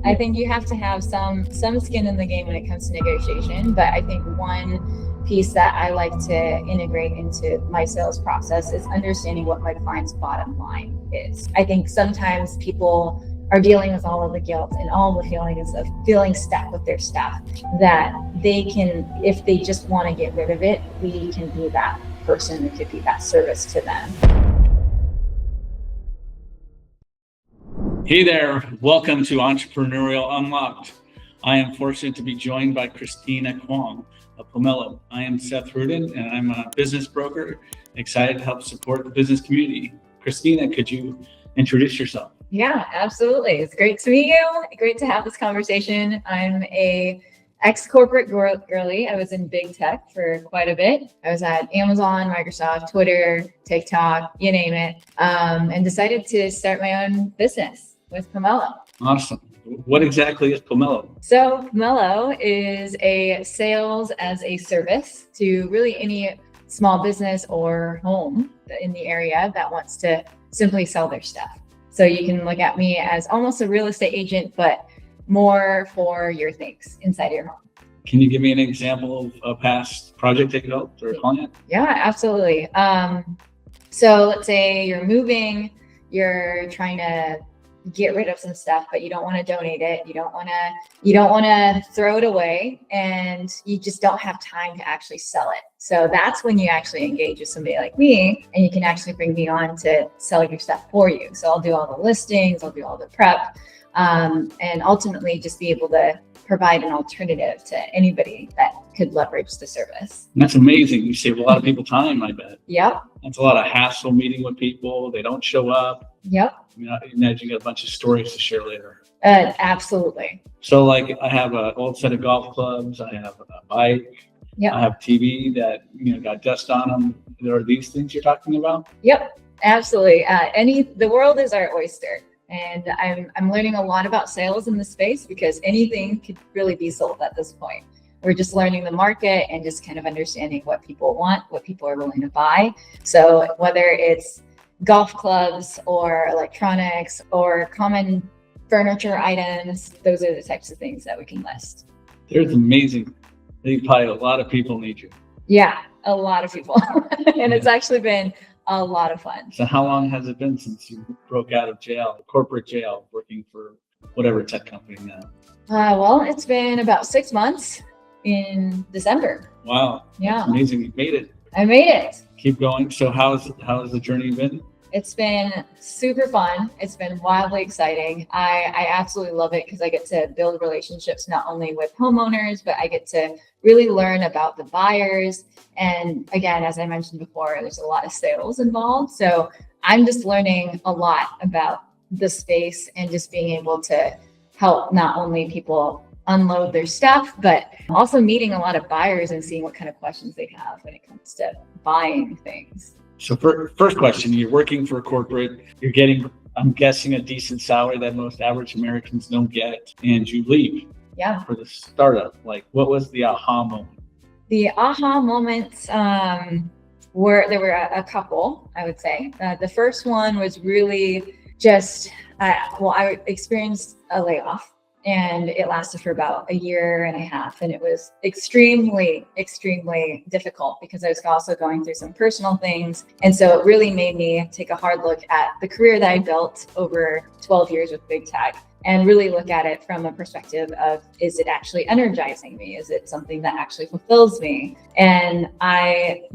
I think you have to have some skin in the game when it comes to negotiation, but I think one piece that I like to integrate into my sales process is understanding what my client's bottom line is. I think sometimes people are dealing with all of the guilt and all the feelings of feeling stuck with their stuff, that they can, if they just want to get rid of it, we can be that person who could be that service to them. Hey there, welcome to Entrepreneurial Unlocked. I am fortunate to be joined by Christina Kwong of Pomelo. I am Seth Rudin, and I'm a business broker, excited to help support the business community. Christina, could you introduce yourself? Yeah, absolutely. It's great to meet you. Great to have this conversation. I'm a ex-corporate girly. I was in big tech for quite a bit. I was at Amazon, Microsoft, Twitter, TikTok, you name it, and decided to start my own business with Pomelo. Awesome. What exactly is Pomelo? So Pomelo is a sales as a service to really any small business or home in the area that wants to simply sell their stuff. So you can look at me as almost a real estate agent, but more for your things inside your home. Can you give me an example of a past project that you helped or a client? Yeah, absolutely. So let's say you're moving, you're trying to get rid of some stuff, but you don't want to donate it. You don't want to throw it away, and you just don't have time to actually sell it. So that's when you actually engage with somebody like me, and you can actually bring me on to sell your stuff for you. So I'll do all the listings, I'll do all the prep, and ultimately just be able to provide an alternative to anybody that could leverage the service. That's amazing. You save a lot of people time, I bet. Yep. That's a lot of hassle meeting with people. They don't show up. Yep. Imagine you got a bunch of stories to share later. Absolutely. So like I have an old set of golf clubs. I have a bike. Yep. I have TV that, got dust on them. There are these things you're talking about? Yep, absolutely. The world is our oyster. And I'm learning a lot about sales in this space because anything could really be sold at this point. We're just learning the market and just kind of understanding what people want, what people are willing to buy. So whether it's golf clubs or electronics or common furniture items, those are the types of things that we can list. There's amazing. I think probably a lot of people need you. Yeah, a lot of people. And It's actually been a lot of fun. So how long has it been since you broke out of jail, corporate jail, working for whatever tech company now? Well, it's been about 6 months in December. Wow. Yeah. That's amazing. You made it. I made it. Keep going. So how's the journey been? It's been super fun. It's been wildly exciting. I absolutely love it because I get to build relationships not only with homeowners, but I get to really learn about the buyers. And again, as I mentioned before, there's a lot of sales involved. So I'm just learning a lot about the space and just being able to help not only people unload their stuff, but also meeting a lot of buyers and seeing what kind of questions they have when it comes to buying things. So first question, you're working for a corporate, you're getting, I'm guessing, a decent salary that most average Americans don't get, and you leave for the startup. Like, what was the aha moment? The aha moments there were a couple, I would say. The first one was really just, I experienced a layoff. And it lasted for about 1.5 years. And it was extremely, extremely difficult because I was also going through some personal things. And so it really made me take a hard look at the career that I built over 12 years with big tech and really look at it from a perspective of, is it actually energizing me? Is it something that actually fulfills me? And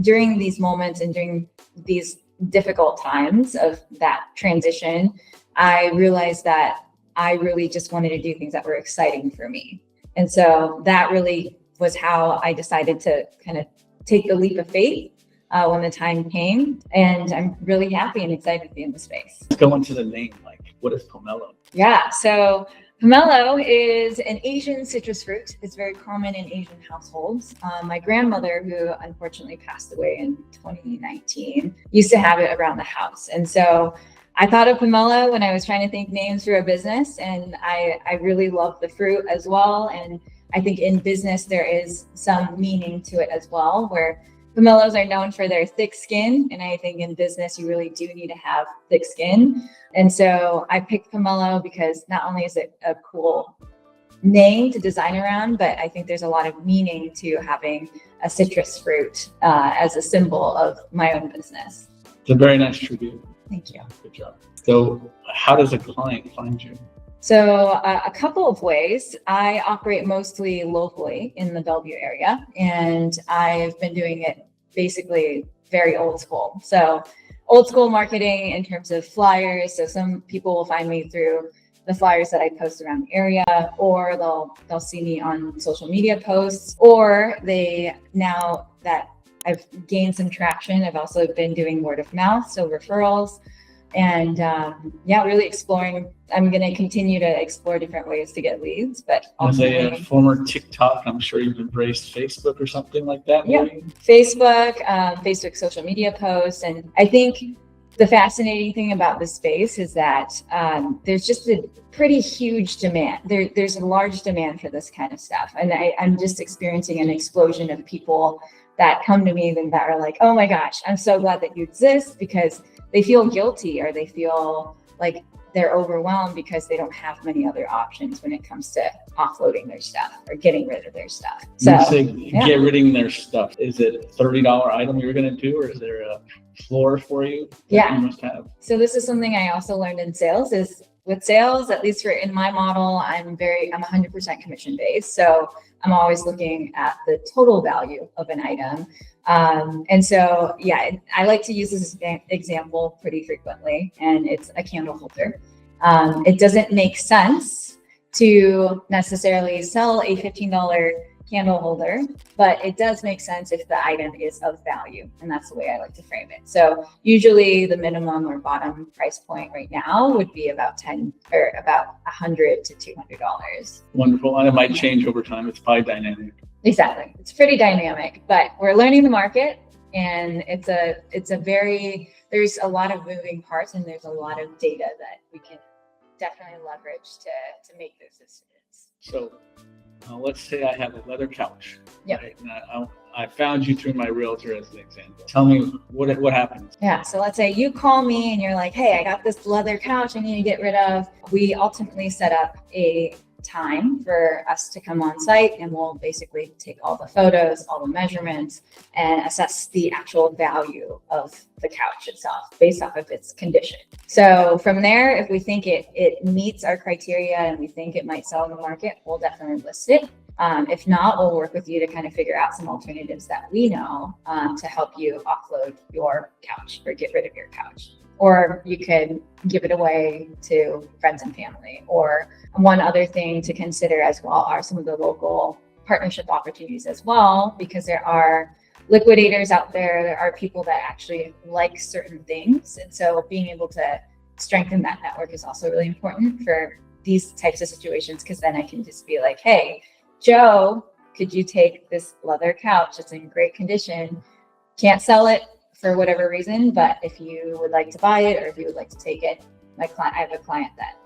during these moments and during these difficult times of that transition, I realized that I really just wanted to do things that were exciting for me. And so that really was how I decided to kind of take the leap of faith when the time came. And I'm really happy and excited to be in the space. Let's go into the name. Like, what is Pomelo? Yeah, so Pomelo is an Asian citrus fruit. It's very common in Asian households. My grandmother, who unfortunately passed away in 2019, used to have it around the house. And so I thought of Pomelo when I was trying to think names for a business, and I really love the fruit as well. And I think in business, there is some meaning to it as well, where Pomelos are known for their thick skin, and I think in business you really do need to have thick skin. And so I picked pomelo because not only is it a cool name to design around, but I think there's a lot of meaning to having a citrus fruit as a symbol of my own business. It's a very nice tribute. Thank you. Good job. So how does a client find you? So a couple of ways. I operate mostly locally in the Bellevue area, and I've been doing it basically very old school. So old school marketing in terms of flyers. So some people will find me through the flyers that I post around the area, or they'll see me on social media posts, or now that I've gained some traction, I've also been doing word of mouth, so referrals. And really exploring. I'm going to continue to explore different ways to get leads. But as a former TikTok, I'm sure you've embraced Facebook or something like that. Yeah, Facebook social media posts. And I think the fascinating thing about this space is that there's just a pretty huge demand. There's a large demand for this kind of stuff. And I'm just experiencing an explosion of people that come to me that are like, oh my gosh, I'm so glad that you exist, because they feel guilty or they feel like they're overwhelmed because they don't have many other options when it comes to offloading their stuff or getting rid of their stuff. So get rid of their stuff. Is it a $30 item you're going to do, or is there a floor for you? Yeah. You must have. So this is something I also learned in sales is with sales, at least in my model, I'm 100% commission based. So I'm always looking at the total value of an item. And so, I like to use this example pretty frequently, and it's a candle holder. It doesn't make sense to necessarily sell a $15 candle holder, but it does make sense if the item is of value. And that's the way I like to frame it. So usually the minimum or bottom price point right now would be about $100 to $200. Wonderful. And it might change over time. It's probably dynamic. Exactly. It's pretty dynamic, but we're learning the market, and there's a lot of moving parts, and there's a lot of data that we can definitely leverage to make those decisions. So let's say I have a leather couch. Yep. Right? And I found you through my realtor as an example. Tell me what happens. Yeah. So let's say you call me and you're like, hey, I got this leather couch I need to get rid of. We ultimately set up a time for us to come on site, and we'll basically take all the photos, all the measurements, and assess the actual value of the couch itself based off of its condition. So from there, if we think it meets our criteria and we think it might sell in the market, we'll definitely list it. If not, we'll work with you to kind of figure out some alternatives that we know to help you offload your couch or get rid of your couch. Or you could give it away to friends and family. Or one other thing to consider as well are some of the local partnership opportunities as well, because there are liquidators out there. There are people that actually like certain things. And so being able to strengthen that network is also really important for these types of situations, because then I can just be like, hey, Joe, could you take this leather couch? It's in great condition. Can't sell it for whatever reason, but if you would like to buy it, or if you would like to take it, I have a client that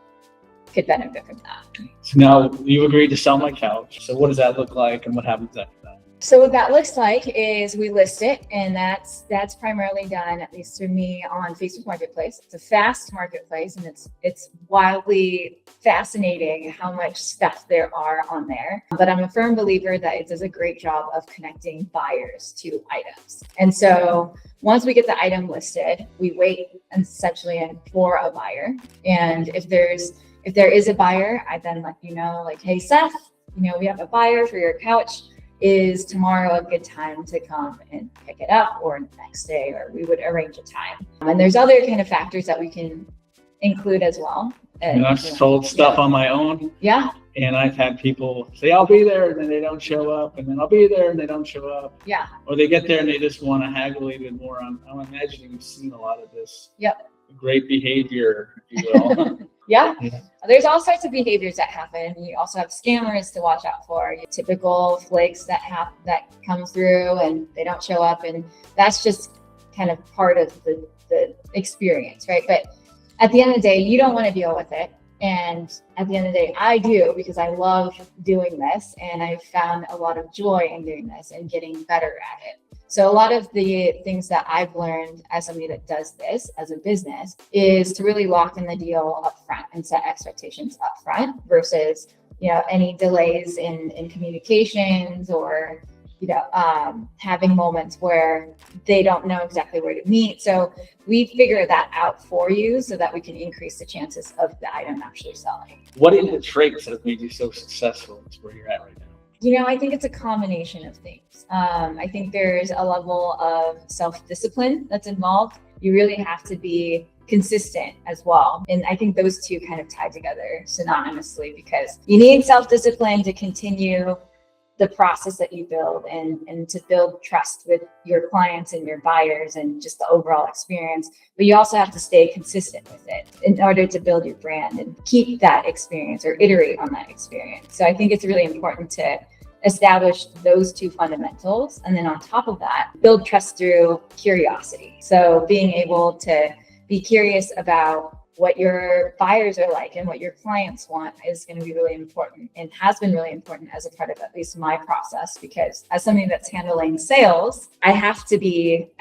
could benefit from that. So now you agreed to sell my couch. So what does that look like, and what happens after that? So what that looks like is we list it, and that's primarily done, at least to me, on Facebook Marketplace. It's a fast marketplace, and it's wildly fascinating how much stuff there are on there. But I'm a firm believer that it does a great job of connecting buyers to items. And so once we get the item listed, we wait essentially for a buyer. And if there is a buyer, I then let you know, like, hey, Seth, we have a buyer for your couch. Is tomorrow a good time to come and pick it up, or the next day, or we would arrange a time. And there's other kind of factors that we can include as well. And I've sold stuff on my own. Yeah. And I've had people say, I'll be there, and then they don't show up, and then I'll be there, and they don't show up. Yeah. Or they get there and they just want to haggle a little bit more. I'm imagining you've seen a lot of this. Yep. Great behavior, if you will. Yeah. There's all sorts of behaviors that happen. You also have scammers to watch out for. Your typical flakes that come through and they don't show up, and that's just kind of part of the experience, right? But at the end of the day, you don't want to deal with it. And at the end of the day, I do, because I love doing this, and I've found a lot of joy in doing this and getting better at it. So a lot of the things that I've learned as somebody that does this as a business is to really lock in the deal up front and set expectations up front versus, any delays in communications or, having moments where they don't know exactly where to meet. So we figure that out for you so that we can increase the chances of the item actually selling. What are the traits that have made you so successful? That's where you're at right now. I think it's a combination of things. I think there's a level of self-discipline that's involved. You really have to be consistent as well. And I think those two kind of tie together synonymously because you need self-discipline to continue the process that you build and to build trust with your clients and your buyers and just the overall experience. But you also have to stay consistent with it in order to build your brand and keep that experience or iterate on that experience. So I think it's really important to establish those two fundamentals. And then on top of that, build trust through curiosity. So being able to be curious about what your buyers are like and what your clients want is going to be really important and has been really important as a part of at least my process, because as somebody that's handling sales, I have to be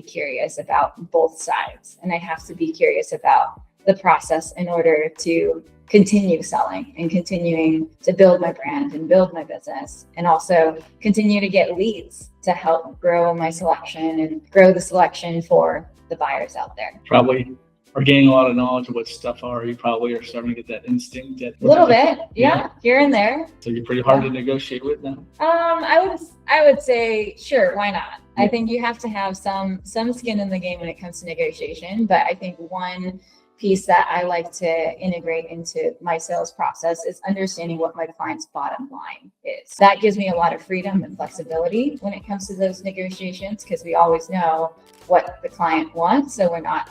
curious about both sides, and I have to be curious about the process in order to continue selling and continuing to build my brand and build my business, and also continue to get leads to help grow my selection and grow the selection for the buyers out there. Probably are gaining a lot of knowledge of what stuff are. You probably are starting to get that instinct. A little bit, yeah, here and there. So you're pretty hard to negotiate with now. I would say, sure, why not? I think you have to have some skin in the game when it comes to negotiation. But I think one piece that I like to integrate into my sales process is understanding what my client's bottom line is. That gives me a lot of freedom and flexibility when it comes to those negotiations, because we always know what the client wants. So we're not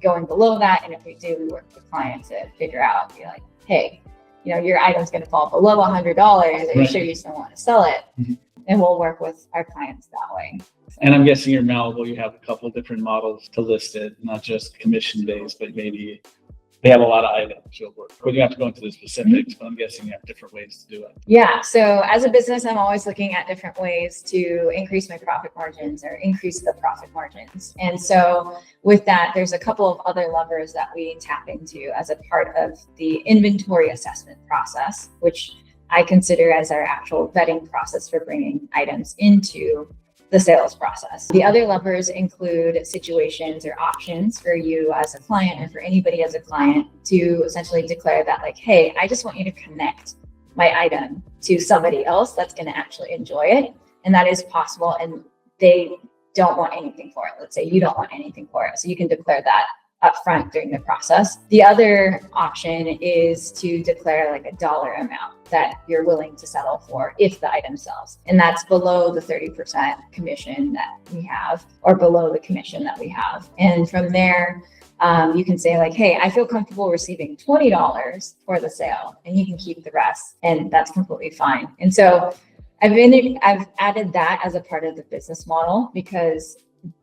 going below that. And if we do, we work with the client to figure out, be like, hey, your item's going to fall below $100. Are you sure you still want to sell it? Mm-hmm. And we'll work with our clients that way. And I'm guessing you're malleable. You have a couple of different models to list it, not just commission based, but maybe they have a lot of items you'll work. But you have to go into the specifics, but I'm guessing you have different ways to do it. Yeah. So as a business, I'm always looking at different ways to increase my profit margins or increase the profit margins. And so with that, there's a couple of other levers that we tap into as a part of the inventory assessment process, which I consider as our actual vetting process for bringing items into the sales process. The other levers include situations or options for you as a client and for anybody as a client to essentially declare that, like, hey, I just want you to connect my item to somebody else that's going to actually enjoy it. And that is possible. And they don't want anything for it. Let's say you don't want anything for it. So you can declare that upfront during the process. The other option is to declare like a dollar amount that you're willing to settle for if the item sells. And that's below the 30% commission that we have, or below the commission that we have. And from there, you can say like, hey, I feel comfortable receiving $20 for the sale, and you can keep the rest. And that's completely fine. And so I've added that as a part of the business model, because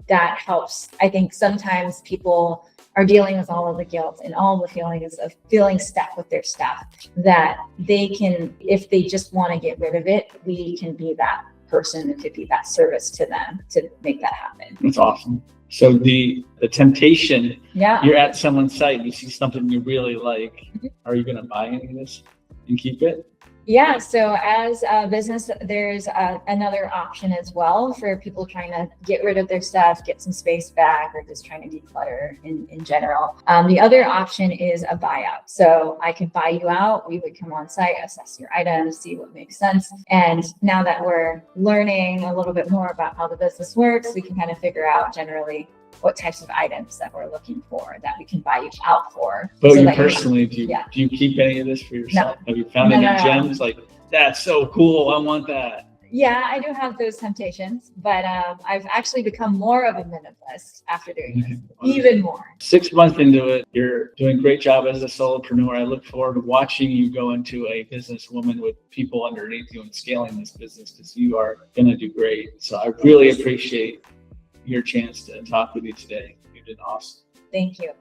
that helps. I think sometimes people are dealing with all of the guilt and all the feelings of feeling stuck with their stuff, that they can, if they just want to get rid of it, we can be that person that could be that service to them to make that happen. That's awesome. So the temptation, yeah, you're at someone's site, you see something you really like. Mm-hmm. Are you going to buy any of this and keep it? Yeah. So as a business, there's another option as well for people trying to get rid of their stuff, get some space back, or just trying to declutter in general. The other option is a buyout. So I could buy you out. We would come on site, assess your items, see what makes sense. And now that we're learning a little bit more about how the business works, we can kind of figure out generally what types of items that we're looking for that we can buy you out for. But so you personally, do you keep any of this for yourself? No. Have you found any gems like, that's so cool, I want that? Yeah, I do have those temptations, but I've actually become more of a minimalist after doing this, even more. 6 months into it, you're doing a great job as a solopreneur. I look forward to watching you go into a businesswoman with people underneath you and scaling this business, because you are going to do great. So I really appreciate your chance to talk with you today. You did awesome. Thank you.